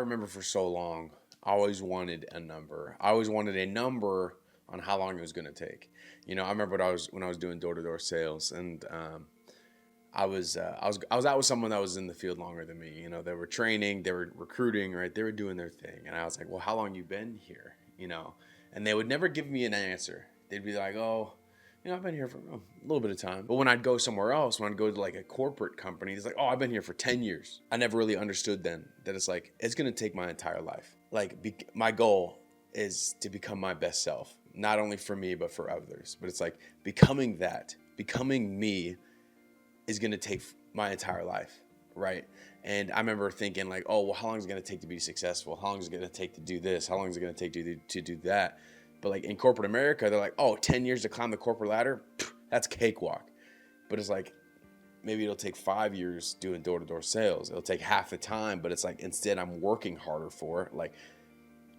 remember for so long, I always wanted a number. I always wanted a number on how long it was going to take. I remember when I was doing door to door sales, and I was out with someone that was in the field longer than me. They were training, they were recruiting, right? They were doing their thing, and I was like, well, how long you been here? And they would never give me an answer. They'd be like, oh, I've been here for a little bit of time. But when I'd go somewhere else, when I'd go to like a corporate company, it's like, oh, I've been here for 10 years. I never really understood then that it's like, it's going to take my entire life. Like my goal is to become my best self, not only for me, but for others. But it's like becoming me is going to take my entire life. Right. And I remember thinking like, oh, well, how long is it going to take to be successful? How long is it going to take to do this? How long is it going to take to do that? But like in corporate America, they're like, oh, 10 years to climb the corporate ladder. That's cakewalk. But it's like, maybe it'll take 5 years doing door-to-door sales. It'll take half the time, but it's like, instead I'm working harder for it. Like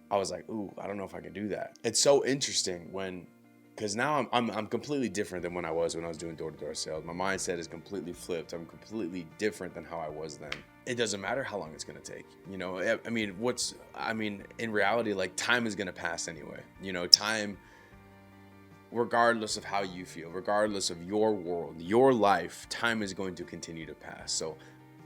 I was like, ooh, I don't know if I can do that. It's so interesting because now I'm completely different than when I was doing door-to-door sales. My mindset is completely flipped. I'm completely different than how I was then. It doesn't matter how long it's going to take. In reality, like time is going to pass anyway. Time, regardless of how you feel, regardless of your world, your life, time is going to continue to pass. So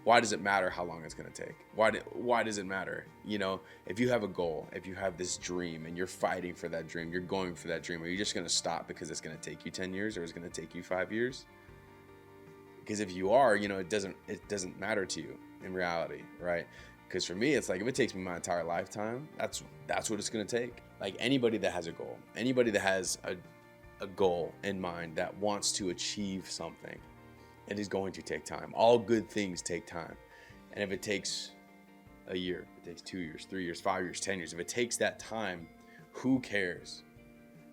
why does it matter how long it's going to take? Why does it matter? If you have a goal, if you have this dream and you're fighting for that dream, you're going for that dream, are you just going to stop because it's going to take you 10 years or it's going to take you 5 years? Because if you are, it doesn't matter to you in reality, right? Because for me, it's like, if it takes me my entire lifetime, that's what it's going to take. Like anybody that has a goal, anybody that has a goal in mind that wants to achieve something, it is going to take time. All good things take time. And if it takes a year, if it takes 2 years, 3 years, 5 years, 10 years, if it takes that time, who cares?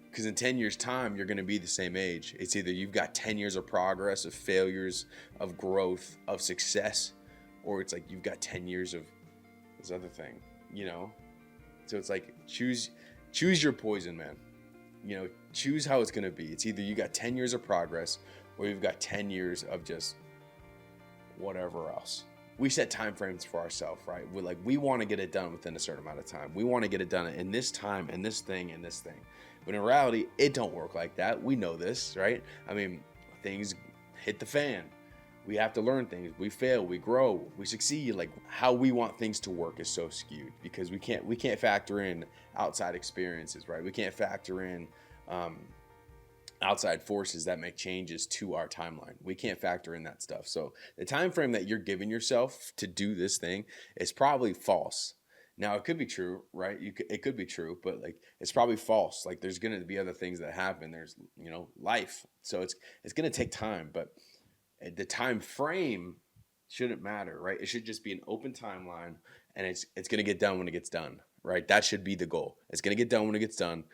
Because in 10 years' time, you're going to be the same age. It's either you've got 10 years of progress, of failures, of growth, of success, or it's like you've got 10 years of this other thing, So it's like, choose your poison, man. Choose how it's going to be. It's either you got 10 years of progress or you've got 10 years of just whatever else. We set time frames for ourselves, right? We want to get it done within a certain amount of time. We want to get it done in this time, and this thing, and this thing. But in reality, it don't work like that. We know this, right? Things hit the fan. We have to learn things. We fail, we grow, we succeed. Like how we want things to work is so skewed because we can't factor in outside experiences, right? We can't factor in outside forces that make changes to our timeline. We can't factor in that stuff. So the time frame that you're giving yourself to do this thing is probably false. Now it could be true, right? It could be true, but like it's probably false. Like there's going to be other things that happen. There's life. So it's going to take time, but the time frame shouldn't matter, right? It should just be an open timeline, and it's going to get done when it gets done, right? That should be the goal. It's going to get done when it gets done.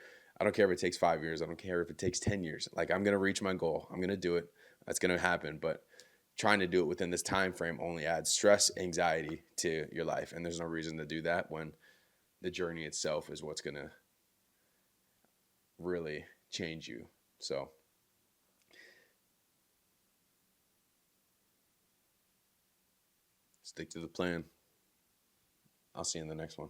I don't care if it takes 5 years. I don't care if it takes 10 years. Like I'm going to reach my goal. I'm going to do it. That's going to happen. But trying to do it within this time frame only adds stress, anxiety to your life. And there's no reason to do that when the journey itself is what's going to really change you. So stick to the plan. I'll see you in the next one.